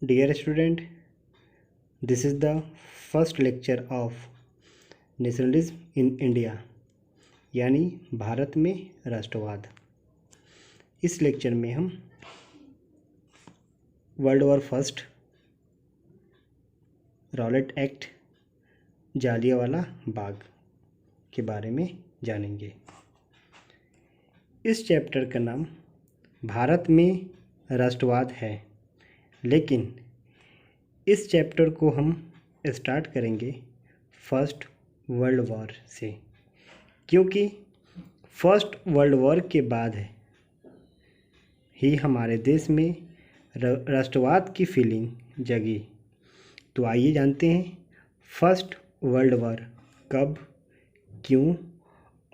Dear student, this is the first lecture of nationalism in India यानी भारत में राष्ट्रवाद। इस लेक्चर में हम world war first, Rowlatt act, Jallianwala Bagh के बारे में जानेंगे। इस चैप्टर का नाम भारत में राष्ट्रवाद है, लेकिन इस चैप्टर को हम स्टार्ट करेंगे फर्स्ट वर्ल्ड वॉर से, क्योंकि फर्स्ट वर्ल्ड वॉर के बाद ही हमारे देश में राष्ट्रवाद की फीलिंग जगी। तो आइए जानते हैं फर्स्ट वर्ल्ड वॉर कब, क्यों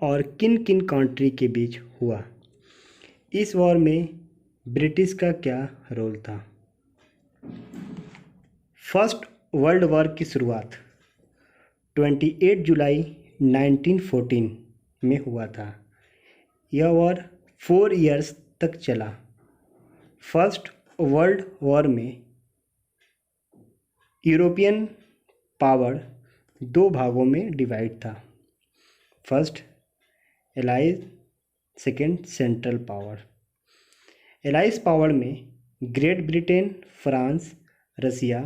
और किन किन कंट्री के बीच हुआ। इस वॉर में ब्रिटिश का क्या रोल था। फर्स्ट वर्ल्ड वॉर की शुरुआत 28 जुलाई 1914 में हुआ था। यह वॉर 4 इयर्स तक चला। फर्स्ट वर्ल्ड वॉर में यूरोपियन पावर 2 भागों में डिवाइड था। First allies, second central power. Allies power में ग्रेट ब्रिटेन, फ्रांस, रसिया,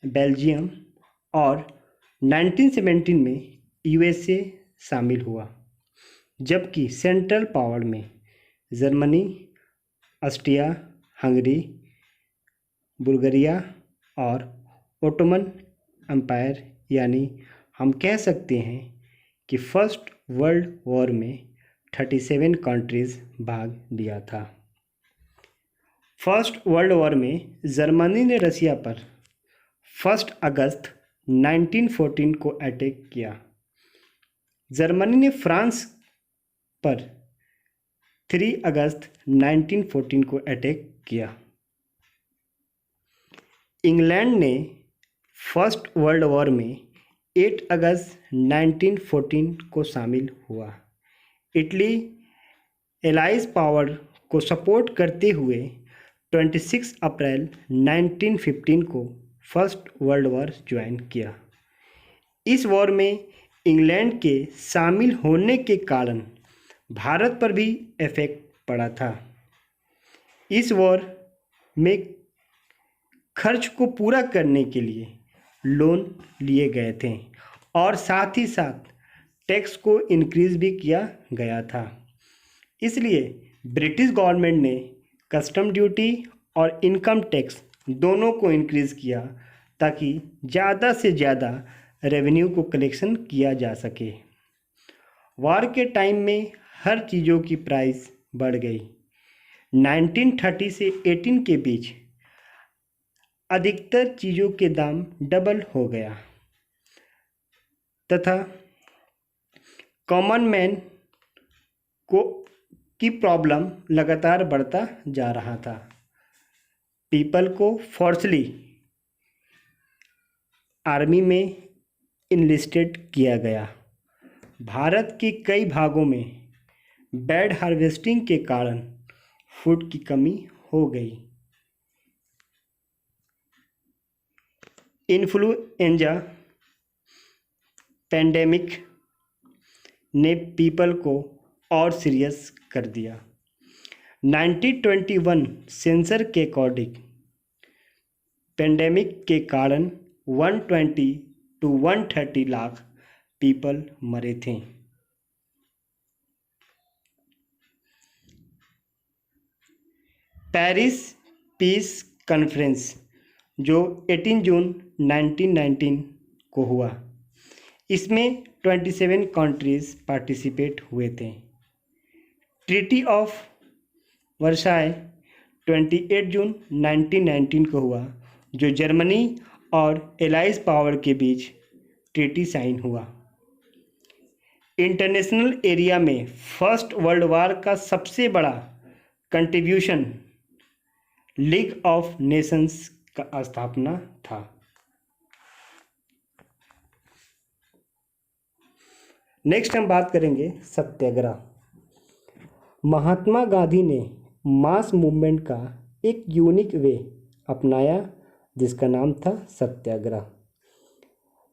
बेल्जियम और 1917 में यूएसए शामिल हुआ, जबकि सेंट्रल पावर में जर्मनी, ऑस्ट्रिया हंगरी, बुल्गारिया और ओटोमन एम्पायर, यानी हम कह सकते हैं कि फर्स्ट वर्ल्ड वॉर में 37 कंट्रीज भाग लिया था। फर्स्ट वर्ल्ड वॉर में जर्मनी ने रसिया पर 1 अगस्त 1914 को अटैक किया। जर्मनी ने फ्रांस पर 3 अगस्त 1914 को अटैक किया। इंग्लैंड ने फर्स्ट वर्ल्ड वॉर में 8 अगस्त 1914 को शामिल हुआ। इटली एलाइज पावर को सपोर्ट करते हुए 26 अप्रैल 1915 को फर्स्ट वर्ल्ड वॉर ज्वाइन किया। इस वॉर में इंग्लैंड के शामिल होने के कारण भारत पर भी इफेक्ट पड़ा था। इस वॉर में खर्च को पूरा करने के लिए लोन लिए गए थे और साथ ही साथ टैक्स को इंक्रीज भी किया गया था। इसलिए ब्रिटिश गवर्नमेंट ने कस्टम ड्यूटी और इनकम टैक्स दोनों को इंक्रीज़ किया, ताकि ज़्यादा से ज़्यादा रेवेन्यू को कलेक्शन किया जा सके। वॉर के टाइम में हर चीज़ों की प्राइस बढ़ गई। 1930 से 18 के बीच अधिकतर चीज़ों के दाम डबल हो गया तथा कॉमन मैन की प्रॉब्लम लगातार बढ़ता जा रहा था। पीपल को फोर्सली आर्मी में इनलिस्टेड किया गया। भारत के कई भागों में बैड हार्वेस्टिंग के कारण फूड की कमी हो गई। इन्फ्लुएंजा पेंडेमिक ने पीपल को और सीरियस कर दिया। 1921 सेंसर के अकॉर्डिंग पेंडेमिक के कारण 120 to 130 लाख पीपल मरे थे। पेरिस पीस कॉन्फ्रेंस जो 18 जून 1919 को हुआ, इसमें 27 कंट्रीज पार्टिसिपेट हुए थे। ट्रीटी ऑफ वर्साय 28 जून 1919 को हुआ, जो जर्मनी और एलाइज पावर के बीच ट्रीटी साइन हुआ। इंटरनेशनल एरिया में फर्स्ट वर्ल्ड वॉर का सबसे बड़ा कंट्रीब्यूशन लीग ऑफ नेशंस का स्थापना था। नेक्स्ट हम बात करेंगे सत्याग्रह। महात्मा गांधी ने मास मूवमेंट का एक यूनिक वे अपनाया जिसका नाम था सत्याग्रह।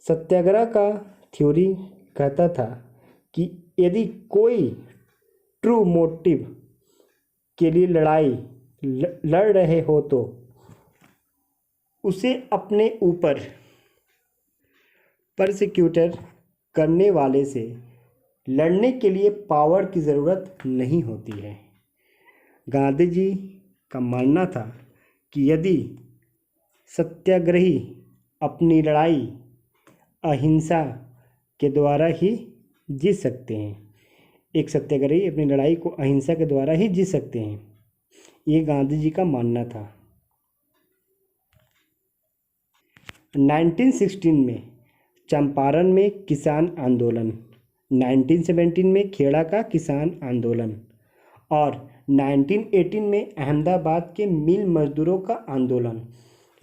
सत्याग्रह का थ्योरी कहता था कि यदि कोई ट्रू मोटिव के लिए लड़ाई लड़ रहे हो तो उसे अपने ऊपर परसिक्यूटर करने वाले से लड़ने के लिए पावर की ज़रूरत नहीं होती है। गांधी जी का मानना था कि यदि सत्याग्रही अपनी लड़ाई अहिंसा के द्वारा ही जीत सकते हैं, एक सत्याग्रही अपनी लड़ाई को अहिंसा के द्वारा ही जीत सकते हैं, ये गांधी जी का मानना था। 1916 में चंपारण में किसान आंदोलन, 1917 में खेड़ा का किसान आंदोलन और 1918 में अहमदाबाद के मिल मजदूरों का आंदोलन,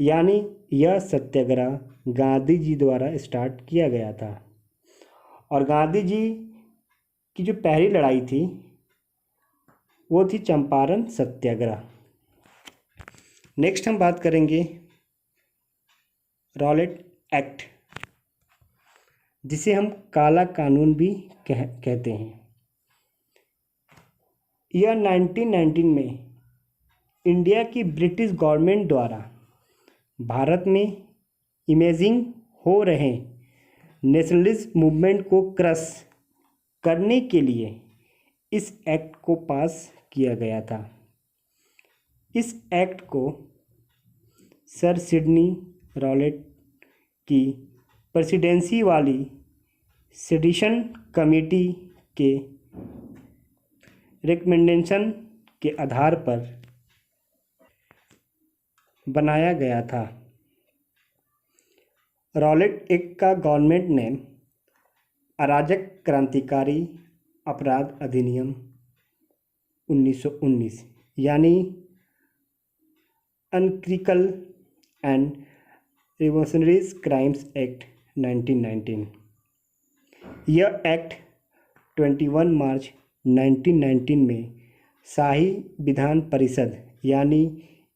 यानी यह सत्याग्रह गांधी जी द्वारा स्टार्ट किया गया था। और गांधी जी की जो पहली लड़ाई थी वो थी चंपारण सत्याग्रह। नेक्स्ट हम बात करेंगे रॉलेट एक्ट, जिसे हम काला कानून भी कहते हैं। यह 1919 में इंडिया की ब्रिटिश गवर्नमेंट द्वारा भारत में इमेजिंग हो रहे नेशनलिस्ट मूवमेंट को क्रश करने के लिए इस एक्ट को पास किया गया था। इस एक्ट को सर सिडनी रॉलेट की प्रेसिडेंसी वाली सेडिशन कमेटी के रिकमेंडेशन के आधार पर बनाया गया था। रॉलेट एक्ट का गवर्नमेंट नेम अराजक क्रांतिकारी अपराध अधिनियम 1919 यानी अनक्रिकल एंड रिवोल्यूशनरीज क्राइम्स एक्ट 1919। यह एक्ट 21 मार्च 1919 में शाही विधान परिषद यानी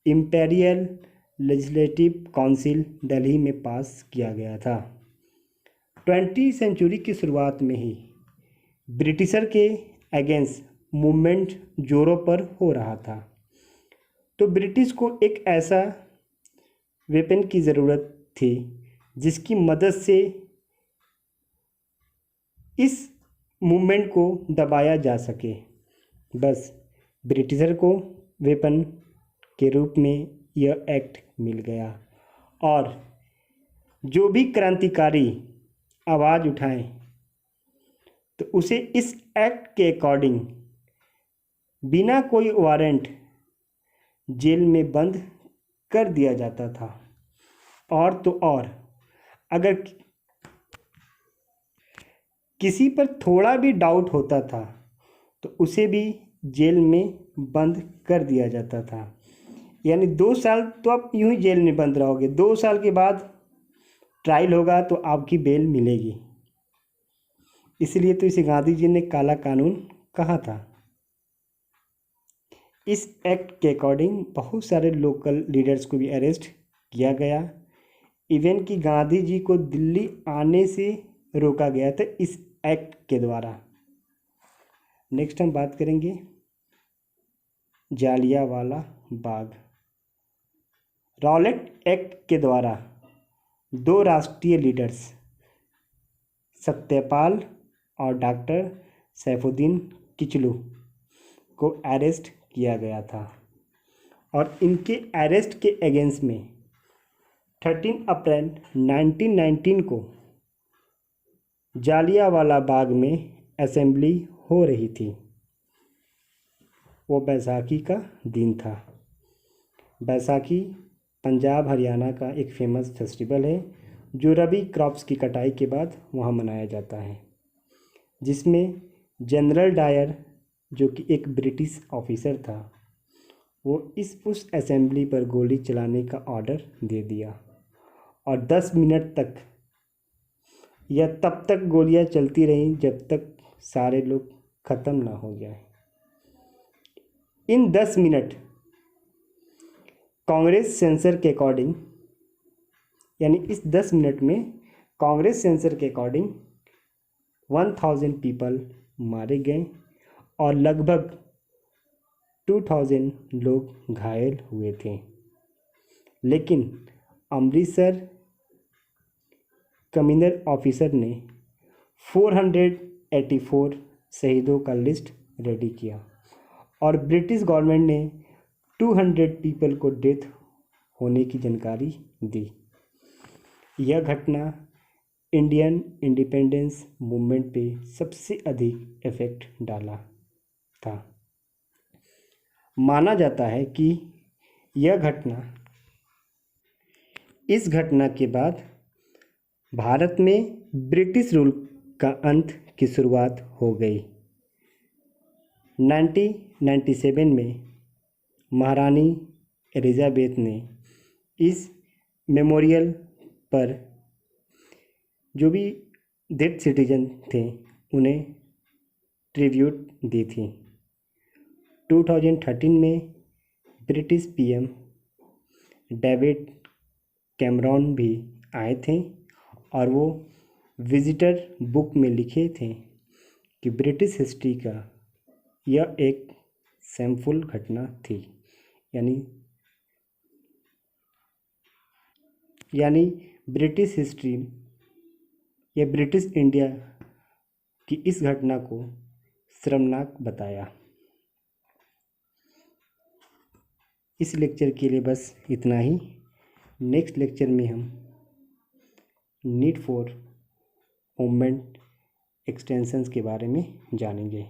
इम्पेरियल लेजिस्लेटिव काउंसिल दिल्ली में पास किया गया था। 20वीं सेंचुरी की शुरुआत में ही ब्रिटिशर के अगेंस्ट मूवमेंट जोरों पर हो रहा था, तो ब्रिटिश को एक ऐसा वेपन की ज़रूरत थी जिसकी मदद से इस मूवमेंट को दबाया जा सके। बस ब्रिटिशर को वेपन के रूप में यह एक्ट मिल गया और जो भी क्रांतिकारी आवाज़ उठाएं तो उसे इस एक्ट के अकॉर्डिंग बिना कोई वारंट जेल में बंद कर दिया जाता था। और तो और अगर किसी पर थोड़ा भी डाउट होता था तो उसे भी जेल में बंद कर दिया जाता था। यानी 2 साल तो आप यूं ही जेल में बंद रहोगे, 2 साल के बाद ट्रायल होगा तो आपकी बेल मिलेगी। इसलिए तो इसे गांधी जी ने काला कानून कहा था। इस एक्ट के अकॉर्डिंग बहुत सारे लोकल लीडर्स को भी अरेस्ट किया गया। इवन कि गांधी जी को दिल्ली आने से रोका गया था इस एक्ट के द्वारा। नेक्स्ट हम बात करेंगे जालियांवाला बाग। रॉलेट एक्ट के द्वारा 2 राष्ट्रीय लीडर्स सत्यपाल और डॉक्टर सैफुद्दीन किचलू को अरेस्ट किया गया था और इनके अरेस्ट के अगेंस्ट में 13 अप्रैल 1919 को जालियांवाला बाग में असेंबली हो रही थी। वो बैसाखी का दिन था। बैसाखी पंजाब हरियाणा का एक फेमस फेस्टिवल है जो रबी क्रॉप्स की कटाई के बाद वहाँ मनाया जाता है, जिसमें जनरल डायर जो कि एक ब्रिटिश ऑफिसर था वो उस असेंबली पर गोली चलाने का ऑर्डर दे दिया और 10 मिनट तक या तब तक गोलियां चलती रहीं जब तक सारे लोग ख़त्म ना हो जाए। इन 10 मिनट कांग्रेस सेंसर के अकॉर्डिंग यानी इस 10 मिनट में कांग्रेस सेंसर के अकॉर्डिंग 1000 पीपल मारे गए और लगभग 2000 लोग घायल हुए थे। लेकिन अमृतसर कमिश्नर ऑफिसर ने 484 शहीदों का लिस्ट रेडी किया और ब्रिटिश गवर्नमेंट ने 200 पीपल को डेथ होने की जानकारी दी। यह घटना इंडियन इंडिपेंडेंस मूवमेंट पे सबसे अधिक इफेक्ट डाला था। माना जाता है कि इस घटना के बाद भारत में ब्रिटिश रूल का अंत की शुरुआत हो गई। 1997 में महारानी एलिजाबेथ ने इस मेमोरियल पर जो भी डेड सिटीजन थे उन्हें ट्रिब्यूट दी थी। 2013 में ब्रिटिश पीएम डेविड कैमरॉन भी आए थे और वो विजिटर बुक में लिखे थे कि ब्रिटिश हिस्ट्री का यह एक सैमफुल घटना थी। यानी ब्रिटिश हिस्ट्री या ब्रिटिश इंडिया की इस घटना को शर्मनाक बताया। इस लेक्चर के लिए बस इतना ही। नेक्स्ट लेक्चर में हम नीड फॉर मूवमेंट एक्सटेंशंस के बारे में जानेंगे।